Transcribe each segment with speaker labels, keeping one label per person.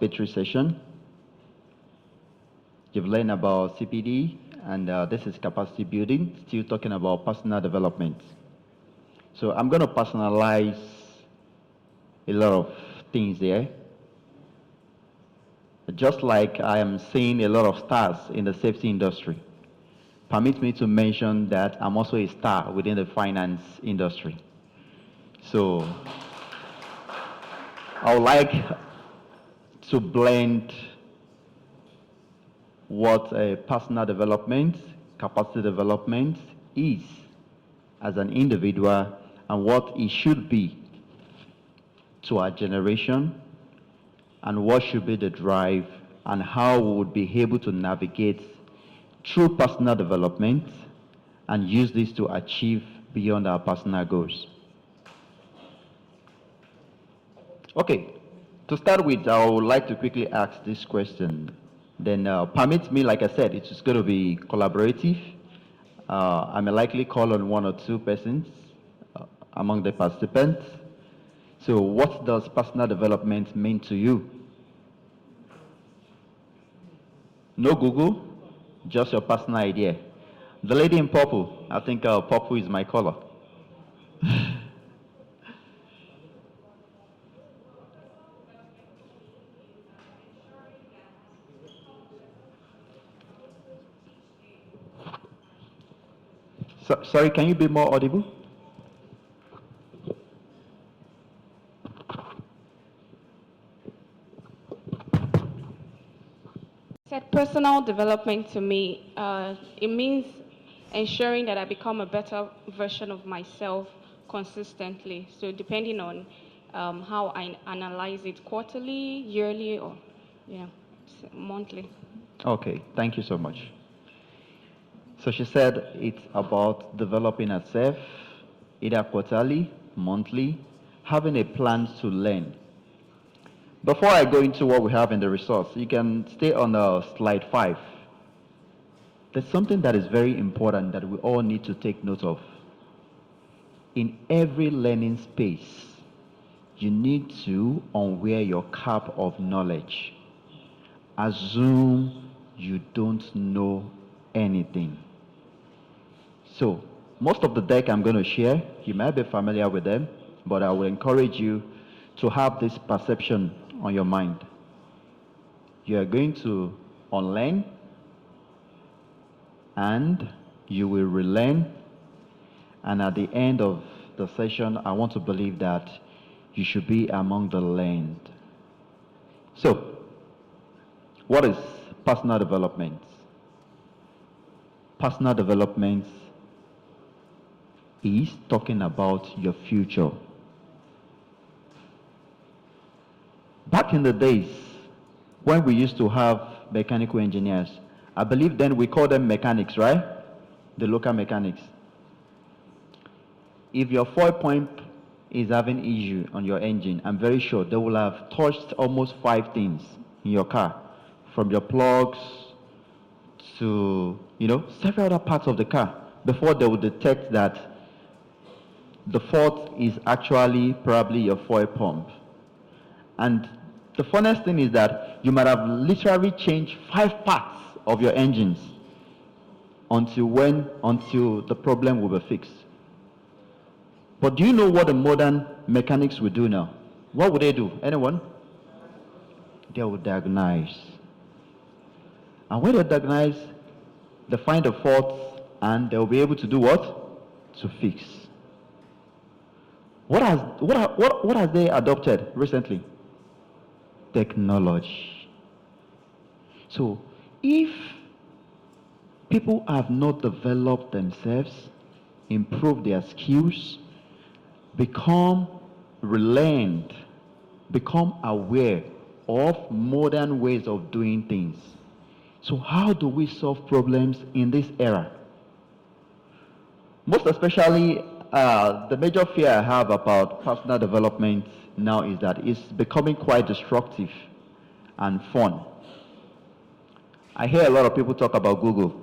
Speaker 1: participatory session. You've learned about CPD, and this is capacity building, still talking about personal development. So I'm going to personalize a lot of things there. Just like I am seeing a lot of stars in the safety industry. Permit me to mention that I'm also a star within the finance industry. So I would like to blend what a personal development, capacity development is as an individual and what it should be to our generation, and what should be the drive and how we would be able to navigate through personal development and use this to achieve beyond our personal goals. Okay, to start with, I would like to quickly ask this question. Then permit me, like I said, it's going to be collaborative. I may likely call on one or two persons among the participants. So what does personal development mean to you? No Google, just your personal idea. The lady in purple, I think purple is my color. Sorry, can you be more audible?
Speaker 2: Said personal development to me, it means ensuring that I become a better version of myself consistently. So depending on how I analyze it quarterly, yearly, or monthly.
Speaker 1: Okay, thank you so much. So she said it's about developing herself, either quarterly, monthly, having a plan to learn. Before I go into what we have in the resource, you can stay on slide 5. There's something that is very important that we all need to take note of. In every learning space, you need to unwear your cap of knowledge. Assume you don't know anything. So, most of the deck I'm going to share, you might be familiar with them, but I will encourage you to have this perception on your mind. You are going to unlearn and you will relearn, and at the end of the session, I want to believe that you should be among the learned. So, what is personal development? Personal development is talking about your future. Back in the days, when we used to have mechanical engineers, I believe then we call them mechanics, right? The local mechanics. If your foil pump is having issue on your engine, I'm very sure they will have touched almost 5 things in your car, from your plugs to, several other parts of the car, before they will detect that the fault is actually probably your foil pump. And the funniest thing is that you might have literally changed 5 parts of your engines until the problem will be fixed. But do you know what the modern mechanics will do now? What would they do? Anyone? They will diagnose. And when they diagnose, they find the faults and they'll be able to do what? To fix. What has they adopted recently? Technology. So if people have not developed themselves, improved their skills, become relent, become aware of modern ways of doing things. So how do we solve problems in this era? Most especially, the major fear I have about personal development now is that it's becoming quite destructive and fun. I hear a lot of people talk about Google.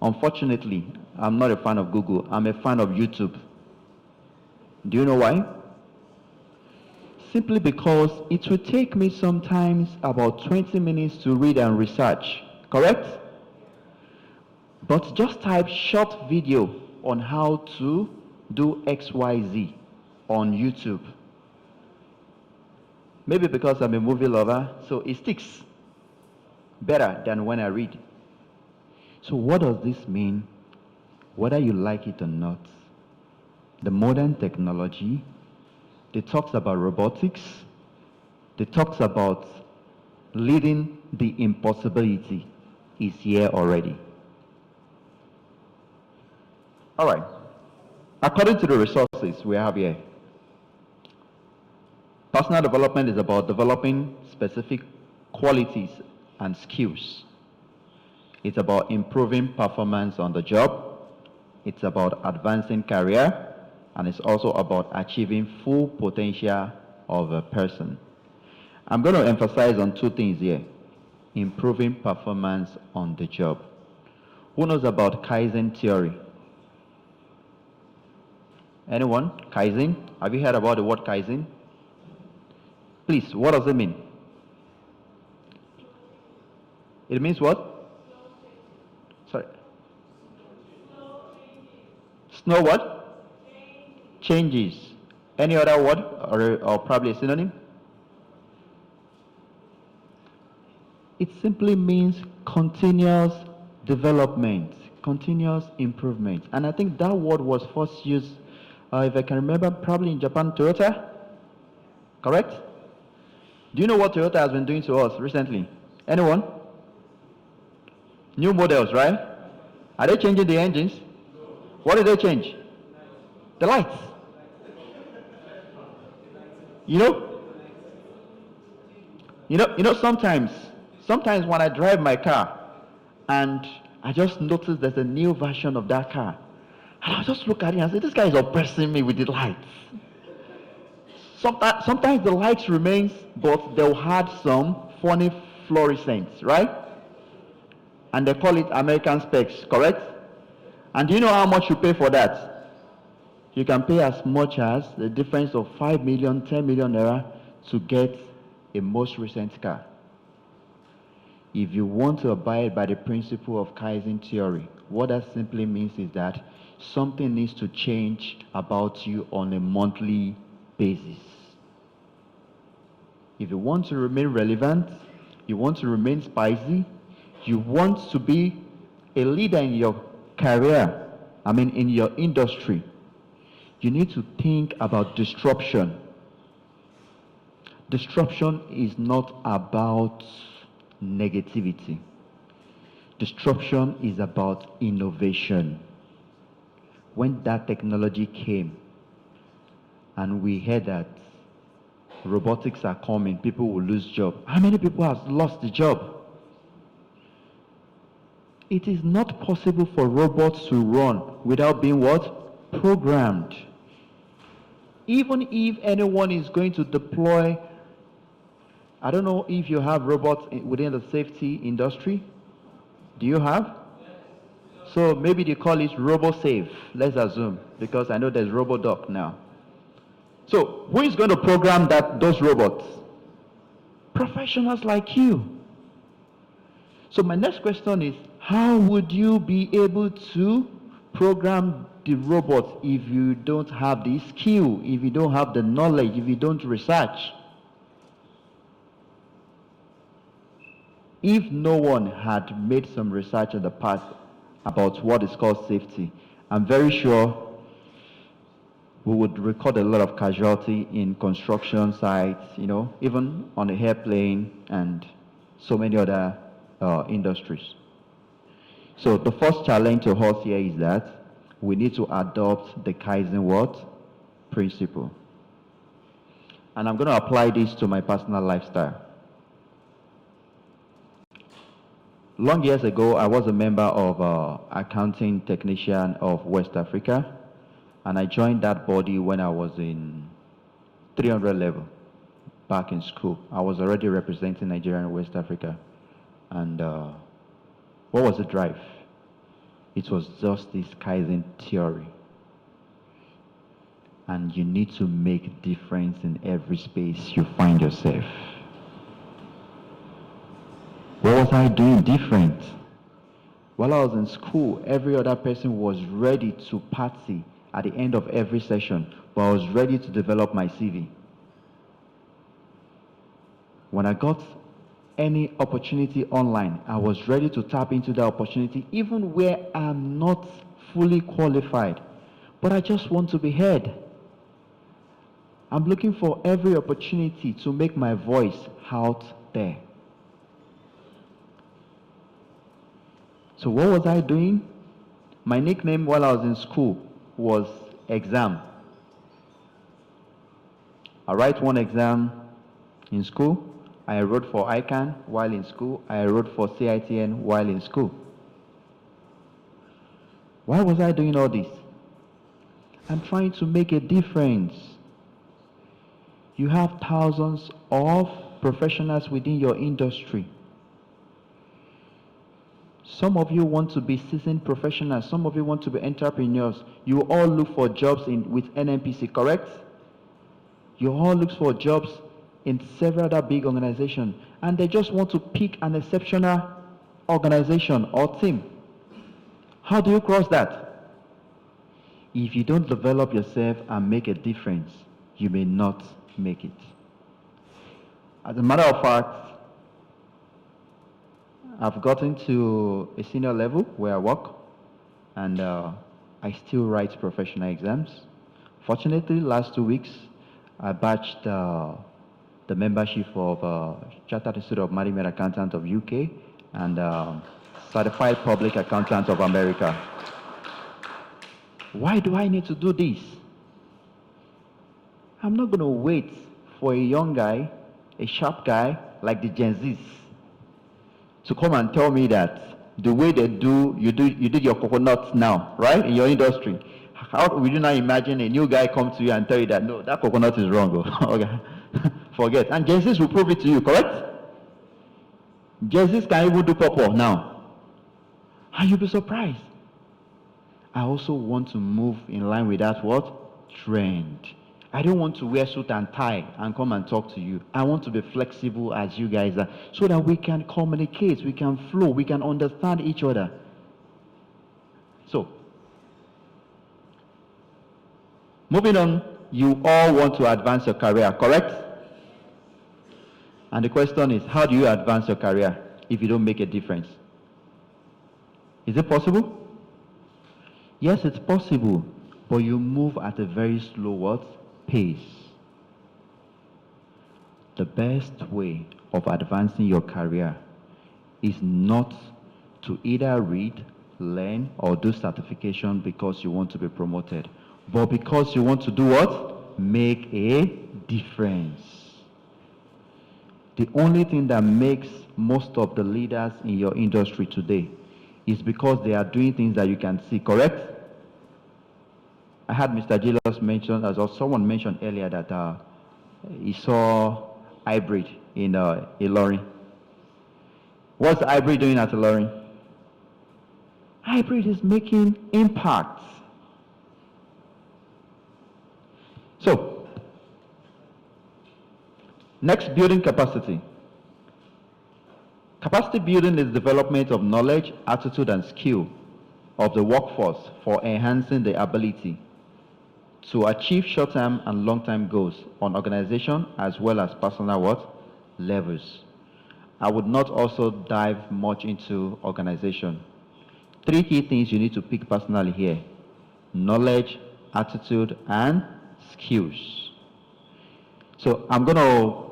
Speaker 1: Unfortunately, I'm not a fan of Google. I'm a fan of YouTube. Do you know why? Simply because it will take me sometimes about 20 minutes to read and research, correct? But just type short video on how to do XYZ on YouTube. Maybe because I'm a movie lover, so it sticks better than when I read. So what does this mean? Whether you like it or not, the modern technology, it talks about robotics, it talks about leading the impossibility is here already. All right. According to the resources we have here, personal development is about developing specific qualities and skills. It's about improving performance on the job. It's about advancing career. And it's also about achieving full potential of a person. I'm going to emphasize on two things here. Improving performance on the job. Who knows about Kaizen theory? Anyone? Kaizen? Have you heard about the word Kaizen? Please, what does it mean? It means what? Sorry. Snow what? Changes. Any other word or probably a synonym? It simply means continuous development, continuous improvement. And I think that word was first used, if I can remember, probably in Japan, Toyota. Correct? Do you know what Toyota has been doing to us recently? Anyone? New models, right? Are they changing the engines? What did they change? The lights. You know, sometimes when I drive my car and I just notice there's a new version of that car, and I'll just look at it and say, this guy is oppressing me with the lights. Sometimes the lights remains, but they'll add some funny fluorescence, right? And they call it American specs, correct? And do you know how much you pay for that? You can pay as much as the difference of 5 million, 10 million naira to get a most recent car. If you want to abide by the principle of Kaizen theory, what that simply means is that something needs to change about you on a monthly basis. If you want to remain relevant, you want to remain spicy, you want to be a leader in your career, in your industry, you need to think about disruption. Disruption is not about negativity. Disruption is about innovation. When that technology came and we heard that robotics are coming, people will lose job. How many people have lost the job? It is not possible for robots to run without being what? Programmed. Even if anyone is going to deploy, I don't know if you have robots within the safety industry. Do you have? So maybe they call it RoboSafe, let's assume, because I know there's RoboDoc now. So who is going to program those robots? Professionals like you. So my next question is, how would you be able to program the robot if you don't have the skill, if you don't have the knowledge, if you don't research? If no one had made some research in the past about what is called safety, I'm very sure we would record a lot of casualty in construction sites, even on the airplane and so many other industries. So the first challenge to us here is that we need to adopt the Kaizen what? Principle. And I'm going to apply this to my personal lifestyle. Long years ago, I was a member of accounting technician of West Africa, and I joined that body when I was in 300 level back in school. I was already representing Nigeria and West Africa. And what was the drive? It was just this Kaizen theory. and you need to make a difference in every space you find yourself. What was I doing different? While I was in school, every other person was ready to party at the end of every session, but I was ready to develop my CV. When I got any opportunity online, I was ready to tap into that opportunity, even where I'm not fully qualified. But I just want to be heard. I'm looking for every opportunity to make my voice out there. So what was I doing? My nickname while I was in school was Exam. I write one exam in school. I wrote for ICANN while in school. I wrote for CITN while in school. Why was I doing all this? I'm trying to make a difference. You have thousands of professionals within your industry. Some of you want to be seasoned professionals. Some of you want to be entrepreneurs. You all look for jobs with NNPC, correct? You all look for jobs in several other big organizations, and they just want to pick an exceptional organization or team. How do you cross that? If you don't develop yourself and make a difference, you may not make it. As a matter of fact, I've gotten to a senior level where I work, and I still write professional exams. Fortunately, last 2 weeks, I batched the membership of Chartered Institute of Management Accountants of UK and Certified Public Accountant of America. Why do I need to do this? I'm not going to wait for a young guy, a sharp guy like the Gen Zs to come and tell me that the way they do, you did your coconuts now, right, in your industry. How would you now imagine a new guy come to you and tell you that, no, that coconut is wrong? Okay. Forget. And Gen Zs will prove it to you, correct? Gen Zs can even do purple now. And you'll be surprised. I also want to move in line with that what? Trend. I don't want to wear suit and tie and come and talk to you. I want to be flexible as you guys are so that we can communicate, we can flow, we can understand each other. So, moving on, you all want to advance your career, correct? And the question is, how do you advance your career if you don't make a difference? Is it possible? Yes, it's possible, but you move at a very slow what? Pace. The best way of advancing your career is not to either read, learn, or do certification because you want to be promoted, but because you want to do what? Make a difference. The only thing that makes most of the leaders in your industry today is because they are doing things that you can see, correct? I had Mr. Gilos mention, as someone mentioned earlier, that he saw Hybrid in Ilorin. What's Hybrid doing at Ilorin? Hybrid is making impacts. So, next, building capacity. Capacity building is development of knowledge, attitude, and skill of the workforce for enhancing the ability to achieve short-term and long-term goals on organization as well as personal what? Levels. I would not also dive much into organization. 3 key things you need to pick personally here: knowledge, attitude, and skills. So I'm going to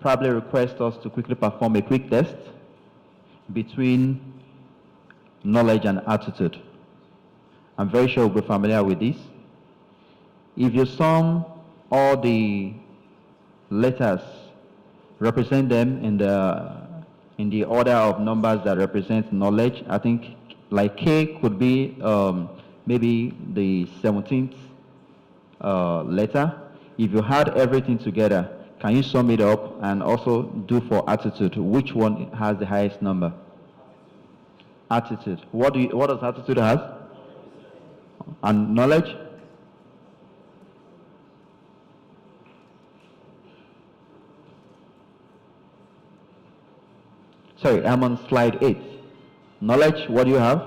Speaker 1: probably request us to quickly perform a quick test between knowledge and attitude. I'm very sure we'll be familiar with this. If you sum all the letters, represent them in the order of numbers that represent knowledge, I think like K could be maybe the 17th letter. If you had everything together, can you sum it up and also do for attitude? Which one has the highest number? Attitude. What does attitude have? And knowledge? Sorry, I'm on slide 8. Knowledge, what do you have?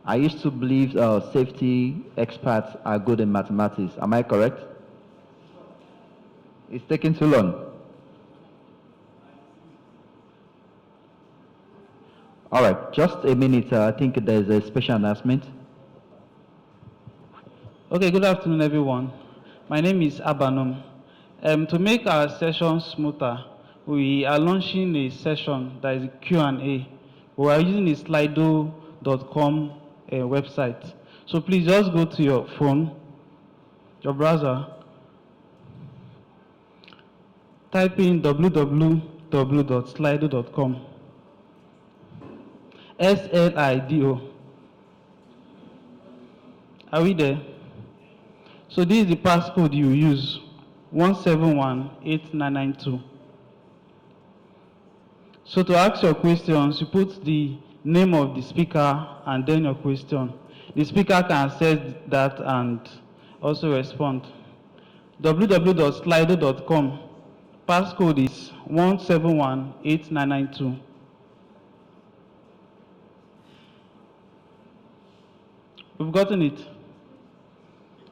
Speaker 1: I used to believe safety experts are good in mathematics. Am I correct? It's taking too long. All right, just a minute. I think there's a special announcement.
Speaker 3: Okay, good afternoon, everyone. My name is Abanom. To make our session smoother, we are launching a session that is Q&A. We are using the slido.com website. So please just go to your phone, your browser, type in www.slido.com. SLIDO. Are we there? So this is the passcode you use, 1718992. So to ask your questions, you put the name of the speaker and then your question. The speaker can access that and also respond. www.slido.com. Passcode is 1718992. We've gotten it.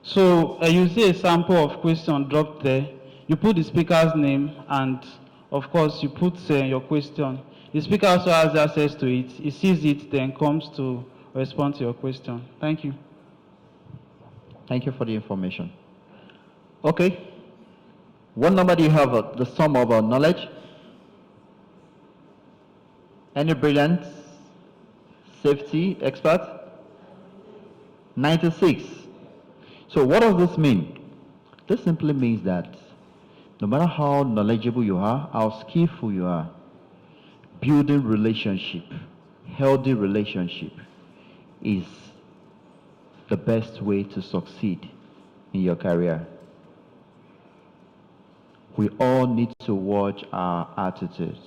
Speaker 3: So you see a sample of question dropped there. You put the speaker's name and of course you put your question. The speaker also has access to it. He sees it, then comes to respond to your question. Thank you.
Speaker 1: Thank you for the information. Okay. What number do you have? The sum of knowledge? Any brilliant safety expert? 96. So what does this mean? This simply means that no matter how knowledgeable you are, how skillful you are, building relationship, healthy relationship is the best way to succeed in your career. We all need to watch our attitudes.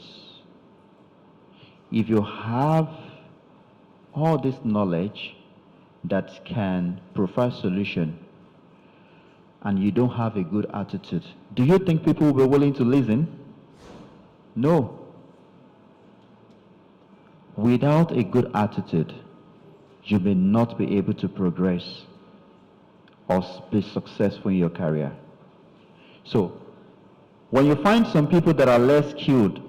Speaker 1: If you have all this knowledge that can provide solution and you don't have a good attitude, do you think people will be willing to listen? No. Without a good attitude, you may not be able to progress or be successful in your career. So, when you find some people that are less skilled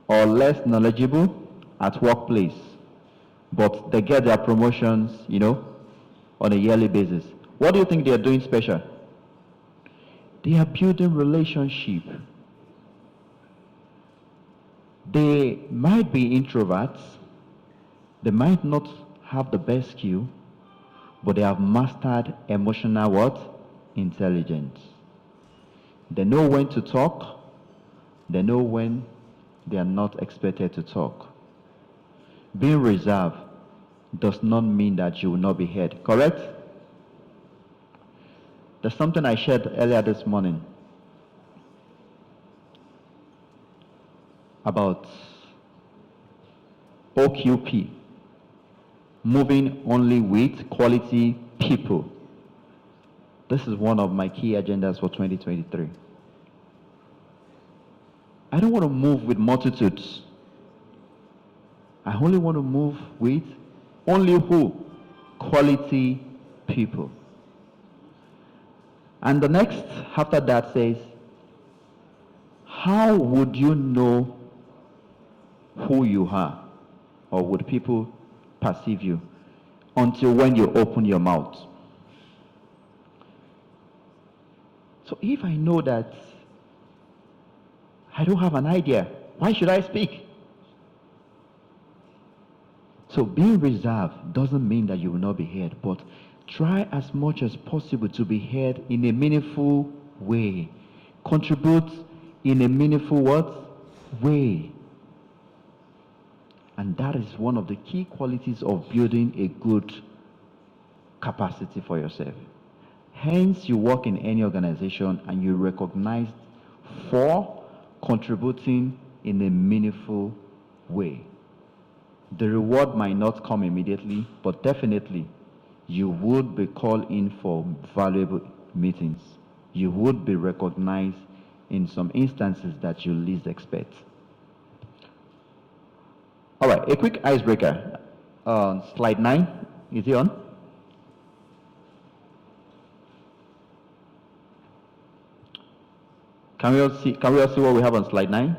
Speaker 1: or less knowledgeable at workplace, but they get their promotions, on a yearly basis, what do you think they are doing special? They are building relationship. They might be introverts, they might not have the best skill, but they have mastered emotional what? Intelligence. They know when to talk, they know when they are not expected to talk. Being reserved does not mean that you will not be heard, correct? There's something I shared earlier this morning about OQP, moving only with quality people. This is one of my key agendas for 2023. I don't want to move with multitudes. I only want to move with only who? Quality people. And the next after that says, how would you know who you are, or would people perceive you, until when you open your mouth? So if I know that I don't have an idea, why should I speak? So being reserved doesn't mean that you will not be heard, but try as much as possible to be heard in a meaningful way. Contribute in a meaningful what? Way. And that is one of the key qualities of building a good capacity for yourself. Hence, you work in any organization and you recognize for contributing in a meaningful way. The reward might not come immediately, but definitely you would be called in for valuable meetings. You would be recognized in some instances that you least expect. All right, a quick icebreaker. Slide 9, is it on? Can we all see what we have on slide 9?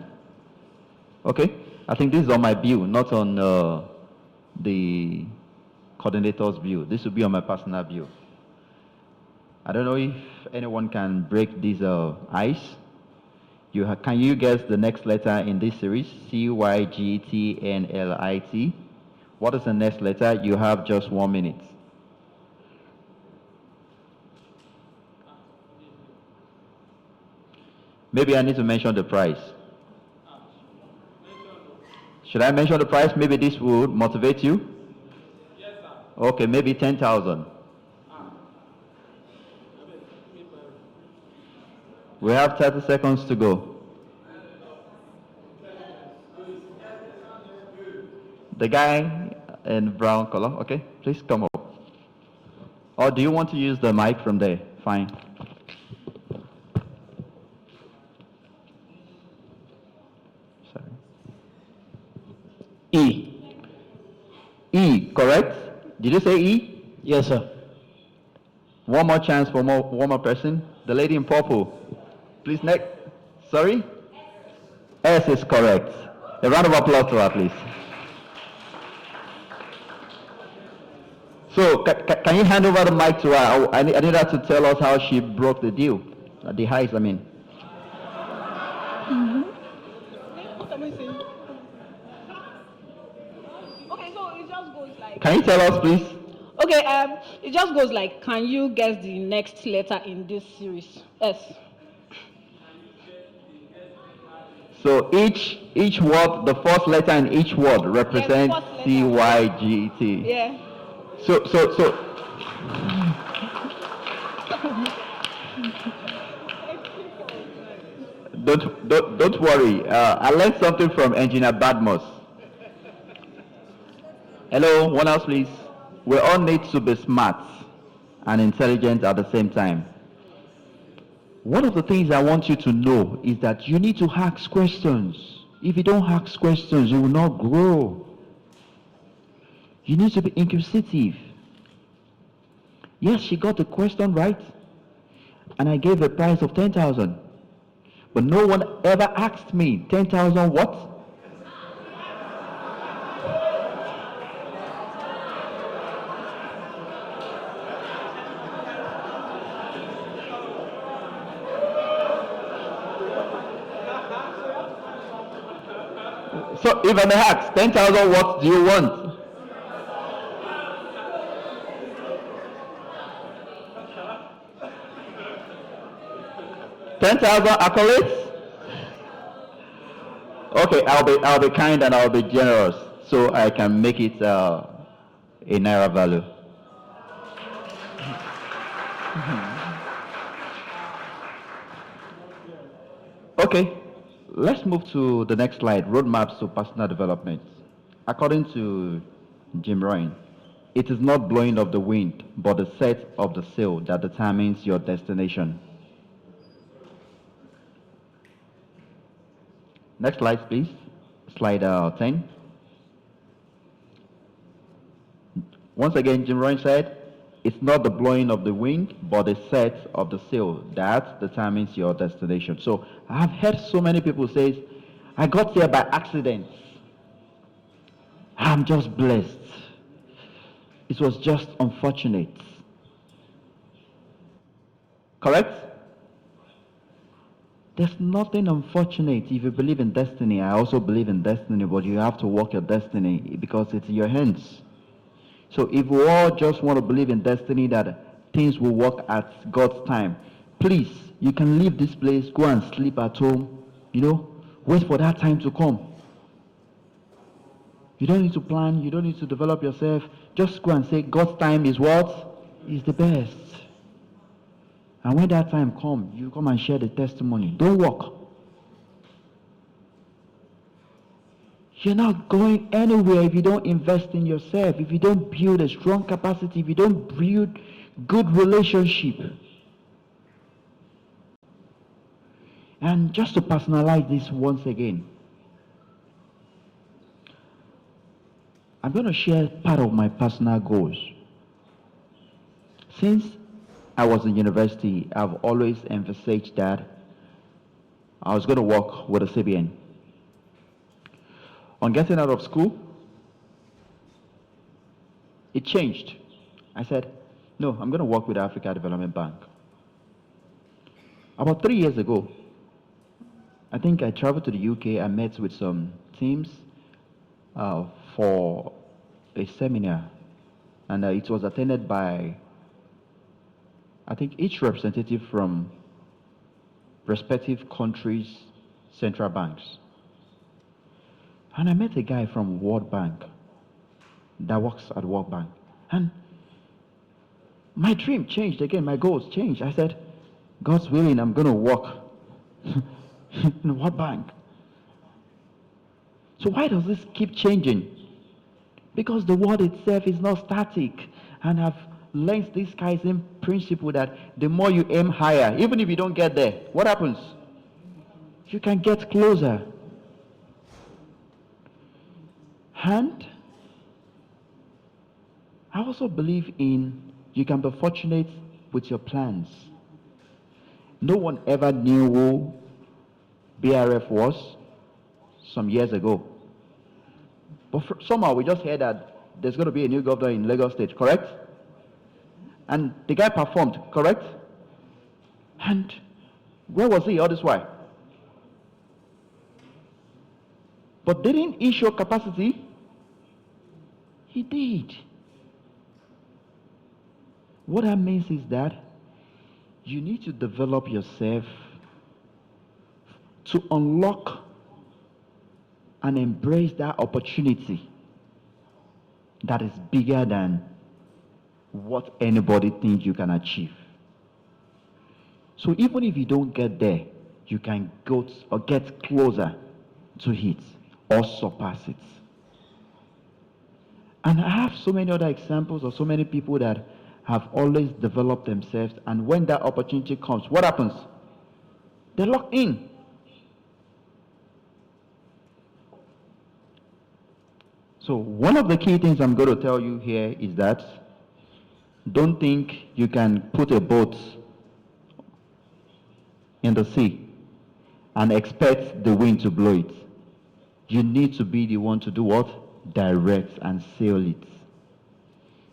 Speaker 1: Okay, I think this is on my view, not on the coordinator's view. This will be on my personal view. I don't know if anyone can break this ice. Can you guess the next letter in this series? CYGTNLIT. What is the next letter? You have just 1 minute. Maybe I need to mention the price. Should I mention the price? Maybe this would motivate you? Yes, sir. Okay, maybe 10,000. We have 30 seconds to go. The guy in brown color, okay, please come up. Or do you want to use the mic from there? Fine. Sorry. E. E, correct? Did you say E?
Speaker 4: Yes, sir.
Speaker 1: One more chance for one more person. The lady in purple. Please, next. Sorry? S is correct. A round of applause to her, please. So, can you hand over the mic to her? I need her to tell us how she broke the deal. The highs, I mean.
Speaker 5: What am I saying? Okay, so it just goes like.
Speaker 1: Can you tell us, please?
Speaker 5: Okay, it just goes like, can you guess the next letter in this series? S.
Speaker 1: So each word, the first letter in each word represents
Speaker 5: first letter.
Speaker 1: CYGT.
Speaker 5: Yeah.
Speaker 1: So don't worry. I learned something from Engineer Badmos. Hello, one else please. We all need to be smart and intelligent at the same time. One of the things I want you to know is that you need to ask questions. If you don't ask questions, you will not grow. You need to be inquisitive. Yes, she got the question right, and I gave a price of 10,000. But no one ever asked me 10,000 what? So if I may ask, 10,000 what do you want? $10,000 accolades? Okay, I'll be kind and I'll be generous, so I can make it a naira value. Okay, let's move to the next slide, roadmaps to personal development. According to Jim Rohn, it is not blowing of the wind, but the set of the sail that determines your destination. Next slide, please. Slide 10. Once again, Jim Rohn said, it's not the blowing of the wind, but the set of the sail that determines your destination. So I've heard so many people say, I got here by accident. I'm just blessed. It was just unfortunate. Correct? There's nothing unfortunate if you believe in destiny. I also believe in destiny, but you have to walk your destiny because it's in your hands. So if we all just want to believe in destiny that things will work at God's time, please, you can leave this place, go and sleep at home, wait for that time to come. You don't need to plan, you don't need to develop yourself. Just go and say, God's time is what? Is the best. And when that time comes, you come and share the testimony. Don't walk. You're not going anywhere if you don't invest in yourself, if you don't build a strong capacity, if you don't build good relationship. And just to personalize this once again, I'm going to share part of my personal goals. Since I was in university, I've always emphasized that I was going to work with a CBN. On getting out of school, it changed. I said, no, I'm going to work with Africa Development Bank. About 3 years ago, I think I traveled to the UK. I met with some teams for a seminar, and it was attended by, I think, each representative from respective countries' central banks. And I met a guy from World Bank that works at World Bank. And my dream changed again, my goals changed. I said, God's willing, I'm going to work in World Bank. So why does this keep changing? Because the world itself is not static. And I've learned this Kaizen principle that the more you aim higher, even if you don't get there, what happens? You can get closer. And I also believe in you can be fortunate with your plans. No one ever knew who BRF was some years ago. But somehow we just heard that there's going to be a new governor in Lagos State, correct? And the guy performed, correct? And where was he all this while? But didn't he show capacity? He did. What that means is that you need to develop yourself to unlock and embrace that opportunity that is bigger than what anybody thinks you can achieve. So even if you don't get there, you can go or get closer to it or surpass it. And I have so many other examples of so many people that have always developed themselves, and when that opportunity comes, what happens? They're locked in. So one of the key things I'm going to tell you here is that don't think you can put a boat in the sea and expect the wind to blow it. You need to be the one to do what? Direct and sail it.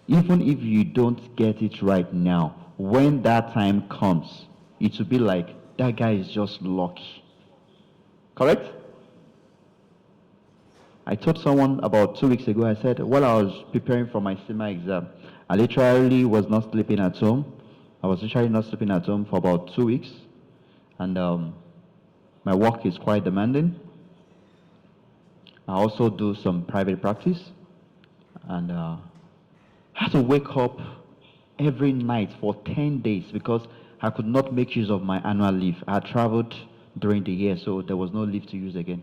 Speaker 1: Even if you don't get it right now, when that time comes, it will be like, that guy is just lucky. Correct? I told someone about 2 weeks ago, I said, while I was preparing for my SEMA exam, I literally was not sleeping at home. I was literally not sleeping at home for about 2 weeks. And my work is quite demanding. I also do some private practice. And I had to wake up every night for 10 days because I could not make use of my annual leave. I had traveled during the year, so there was no leave to use again.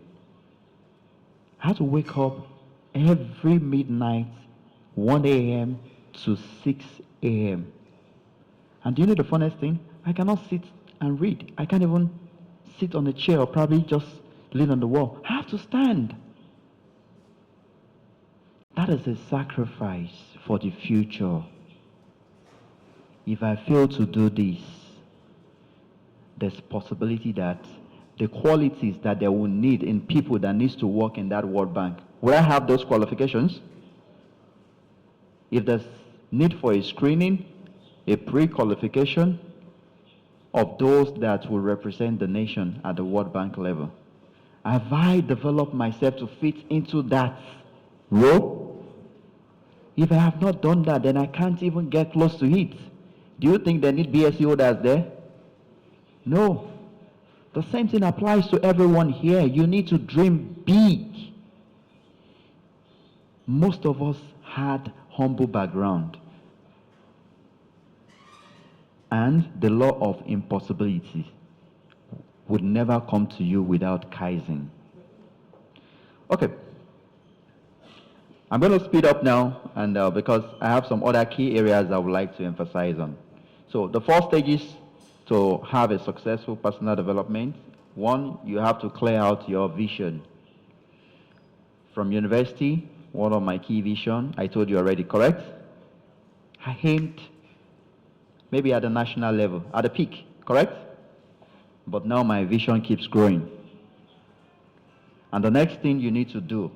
Speaker 1: I had to wake up every midnight, 1 a.m. to 6 a.m. And do you know the funniest thing? I cannot sit and read. I can't even sit on a chair or probably just lean on the wall. I have to stand. That is a sacrifice for the future. If I fail to do this, there's possibility that the qualities that they will need in people that needs to work in that World Bank, will I have those qualifications? If there's need for a screening, a pre-qualification of those that will represent the nation at the World Bank level, have I developed myself to fit into that role? If I have not done that, then I can't even get close to it. Do you think they need BSc holders there? No. The same thing applies to everyone here. You need to dream big. Most of us had humble background. And the law of impossibility would never come to you without Kaizen. Okay. I'm going to speed up now, and because I have some other key areas I would like to emphasize on. So the 4 stages to have a successful personal development One, you have to clear out your vision. From university, one of my key vision, I told you already, correct? I aimed maybe at the national level, at the peak, correct? But now my vision keeps growing. And the next thing you need to do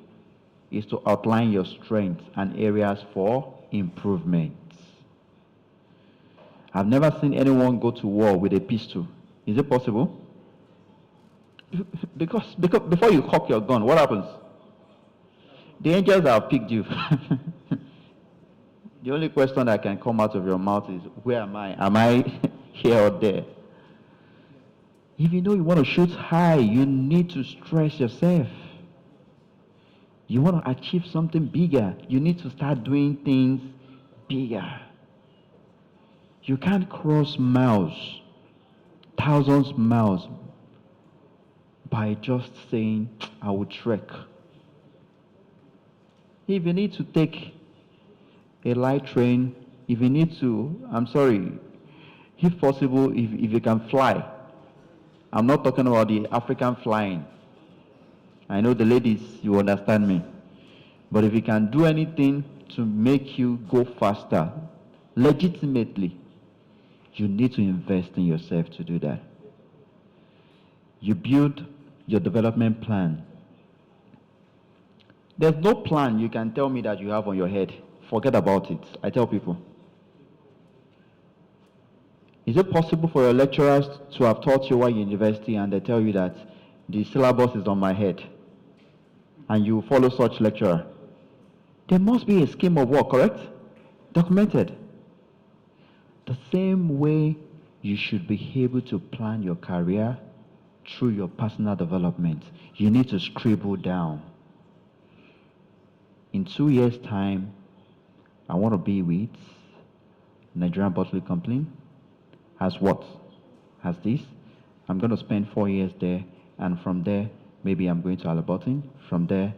Speaker 1: is to outline your strengths and areas for improvement. I've never seen anyone go to war with a pistol. Is it possible? Because before you cock your gun, what happens? The angels have picked you. The only question that can come out of your mouth is, where am I? Am I here or there? If you know you want to shoot high, you need to stress yourself. You want to achieve something bigger, you need to start doing things bigger. You can't cross miles, thousands of miles, by just saying, I will trek. If you need to take a light train, if you need to, I'm sorry, if possible, if you can fly. I'm not talking about the African flying. I know the ladies, you understand me. But if you can do anything to make you go faster, legitimately, you need to invest in yourself to do that. You build your development plan. There's no plan you can tell me that you have on your head. Forget about it. I tell people. Is it possible for your lecturers to have taught you while in university and they tell you that the syllabus is on my head and you follow such lecturer? There must be a scheme of work, correct? Documented. The same way you should be able to plan your career through your personal development. You need to scribble down. In 2 years' time, I want to be with Nigerian Bottling Company. As what? As this. I'm going to spend 4 years there, and from there, maybe I'm going to Alabotin. From there,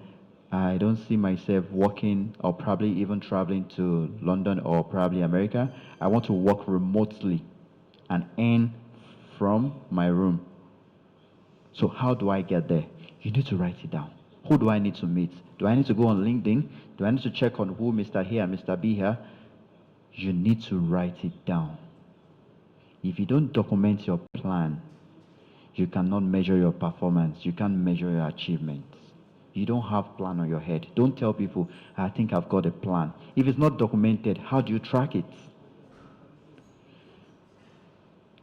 Speaker 1: I don't see myself working or probably even traveling to London or probably America. I want to work remotely and earn from my room. So how do I get there? You need to write it down. Who do I need to meet? Do I need to go on LinkedIn? Do I need to check on who Mr. Here and Mr. B here? You need to write it down. If you don't document your plan, you cannot measure your performance. You can't measure your achievements. You don't have plan on your head. Don't tell people, I think I've got a plan. If it's not documented, how do you track it?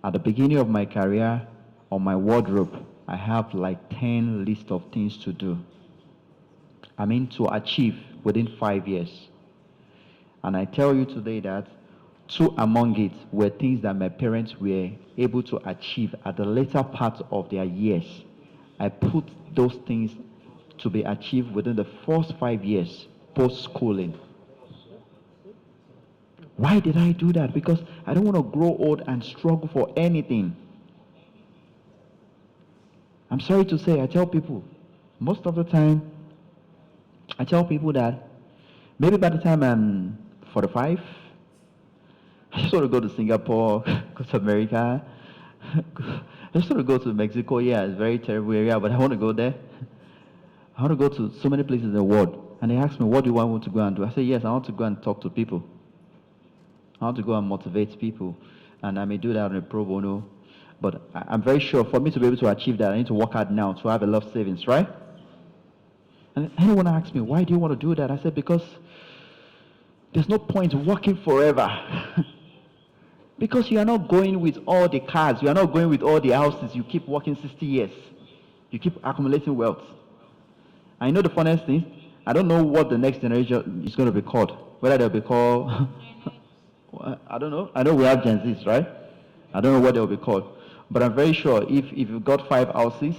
Speaker 1: At the beginning of my career, on my wardrobe, I have like 10 lists of things to do. I mean to achieve within 5 years. And I tell you today that 2 among it were things that my parents were able to achieve at the later part of their years. I put those things to be achieved within the first 5 years post-schooling. Why did I do that? Because I don't want to grow old and struggle for anything. I'm sorry to say, I tell people, most of the time, I tell people that maybe by the time I'm 45, I just want to go to Singapore, go to America, I just want to go to Mexico. Yeah, it's a very terrible area, but I want to go there. I want to go to so many places in the world. And they ask me, what do you want to go and do? I say, yes, I want to go and talk to people. I want to go and motivate people. And I may do that on a pro bono. But I'm very sure for me to be able to achieve that, I need to work hard now to have a lot of savings, right? And anyone asks me, why do you want to do that? I said, because there's no point working forever. Because you are not going with all the cars. You are not going with all the houses. You keep working 60 years. You keep accumulating wealth. I know the funniest thing, I don't know what the next generation is going to be called. Whether they'll be called, I don't know. I know we have Gen Zs, right? I don't know what they'll be called. But I'm very sure if you've got 5 houses,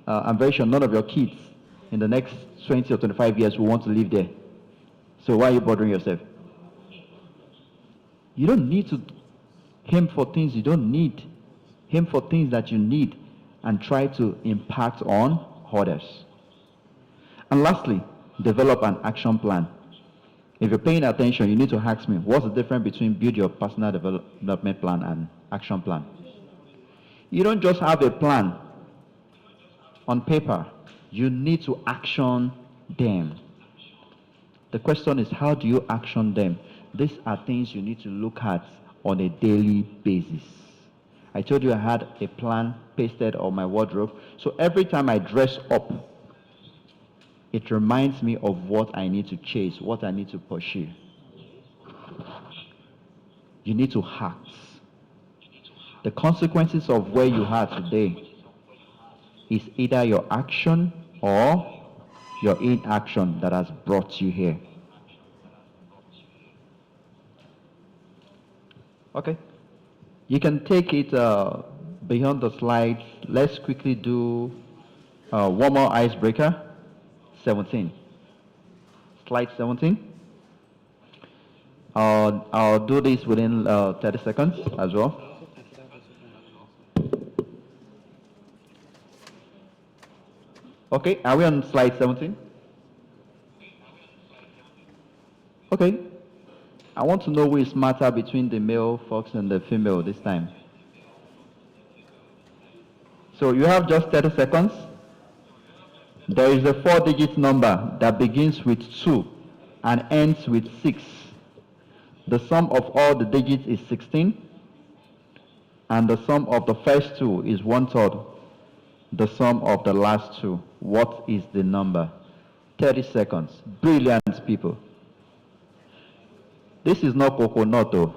Speaker 1: I'm very sure none of your kids in the next 20 or 25 years will want to live there. So why are you bothering yourself? You don't need to aim for things you don't need. Aim for things that you need and try to impact on others. And lastly, develop an action plan. If you're paying attention, you need to ask me, what's the difference between build your personal development plan and action plan? You don't just have a plan on paper, you need to action them. The question is, how do you action them? These are things you need to look at on a daily basis. I told you I had a plan pasted on my wardrobe. So every time I dress up, it reminds me of what I need to chase, what I need to pursue. You need to act. The consequences of where you are today is either your action or your inaction that has brought you here. Okay. You can take it beyond the slides. Let's quickly do one more icebreaker. 17. Slide 17. I'll do this within 30 seconds as well. Okay, are we on slide 17? Okay. I want to know who is smarter between the male fox and the female this time. So you have just 30 seconds. There is a 4-digit number that begins with 2 and ends with 6. The sum of all the digits is 16, and the sum of the first 2 is 1/3. The sum of the last 2. What is the number? 30 seconds. Brilliant people. This is not coconut though.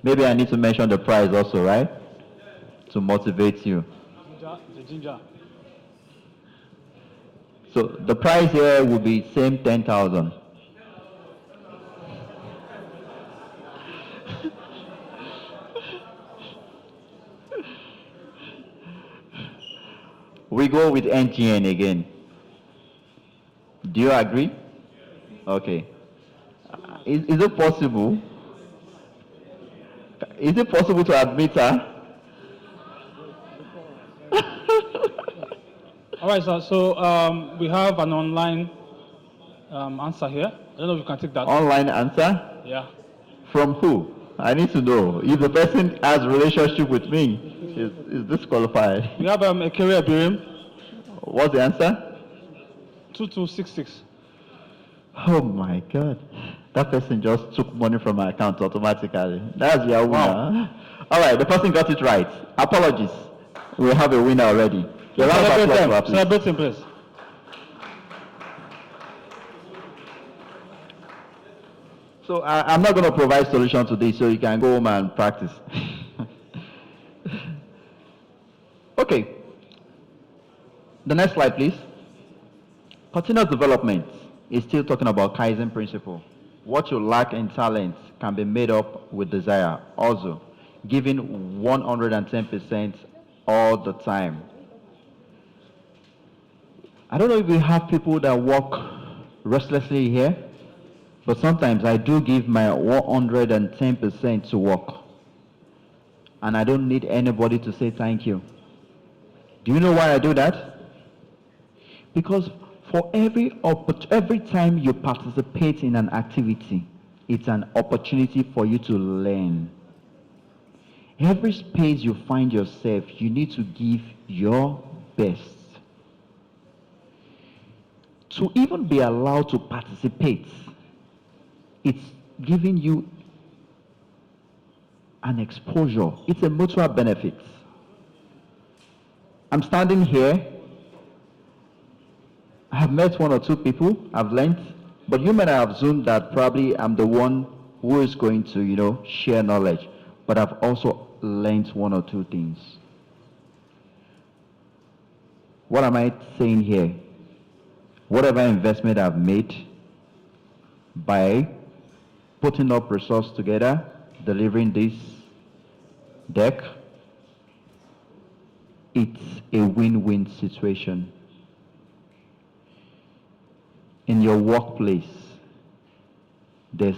Speaker 1: Maybe I need to mention the price also, right? To motivate you.
Speaker 3: Ginger.
Speaker 1: So the price here will be same 10,000. We go with NGN again. Do you agree? Okay. Is it possible? Is it possible to admit her?
Speaker 3: All right, sir. So we have an online answer here. I don't know if you can take that.
Speaker 1: Online answer?
Speaker 3: Yeah.
Speaker 1: From who? I need to know. If the person has a relationship with me, is disqualified.
Speaker 3: We have a career Birim,
Speaker 1: What's the answer?
Speaker 3: 2266.
Speaker 1: Oh my God. That person just took money from my account automatically. That's your winner.
Speaker 3: Wow.
Speaker 1: All right, the person got it right. Apologies. We have a winner already. The round of
Speaker 3: Celebrate
Speaker 1: applause
Speaker 3: them.
Speaker 1: for her, please.
Speaker 3: Celebrate them, please.
Speaker 1: So I'm not going to provide solution to this, so you can go home and practice. Okay. The next slide, please. Continuous development is still talking about Kaizen principle. What you lack in talent can be made up with desire. Also, giving 110% all the time. I don't know if we have people that work restlessly here, but sometimes I do give my 110% to work. And I don't need anybody to say thank you. Do you know why I do that? Because for every time you participate in an activity, it's an opportunity for you to learn. Every space you find yourself, you need to give your best. To even be allowed to participate, it's giving you an exposure. It's a mutual benefit. I'm standing here. I have met 1 or 2 people, I've learned, but you might have assumed that probably I'm the one who is going to, share knowledge. But I've also learned 1 or 2 things. What am I saying here? Whatever investment I've made by putting up resources together, delivering this deck, it's a win-win situation. In your workplace, there's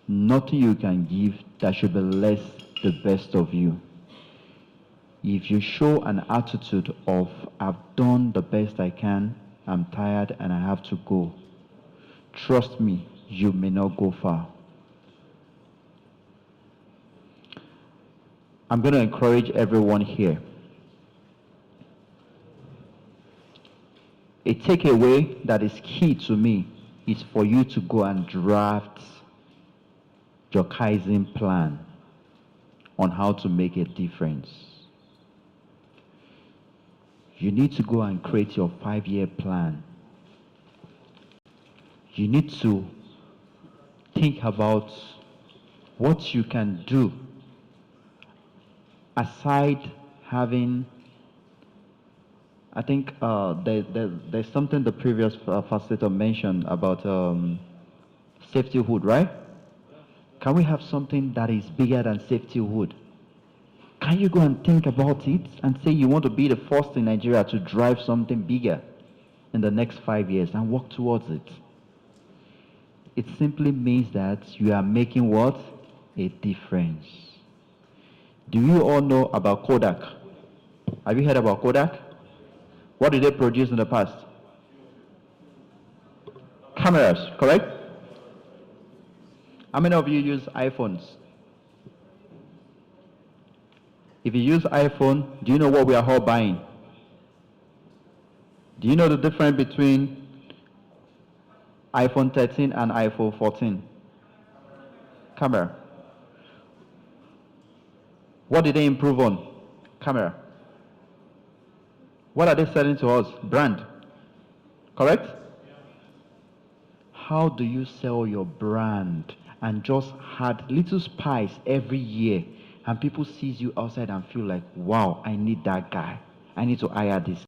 Speaker 1: nothing you can give that should be less the best of you. If you show an attitude of, I've done the best I can, I'm tired and I have to go, trust me, you may not go far. I'm going to encourage everyone here. A takeaway that is key to me is for you to go and draft your Kaizen plan on how to make a difference. You need to go and create your 5-year plan. You need to think about what you can do aside having, I think there's something the previous facilitator mentioned about safety hood, right? Can we have something that is bigger than safety hood? Can you go and think about it and say you want to be the first in Nigeria to drive something bigger in the next 5 years and work towards it? It simply means that you are making what? A difference. Do you all know about Kodak? Have you heard about Kodak? What did they produce in the past? Cameras, correct? How many of you use iPhones? If you use iPhone, do you know what we are all buying? Do you know the difference between iPhone 13 and iPhone 14? Camera. What did they improve on? Camera. What are they selling to us? Brand. Correct? How do you sell your brand and just add little spice every year and people sees you outside and feel like, wow, I need that guy. I need to hire this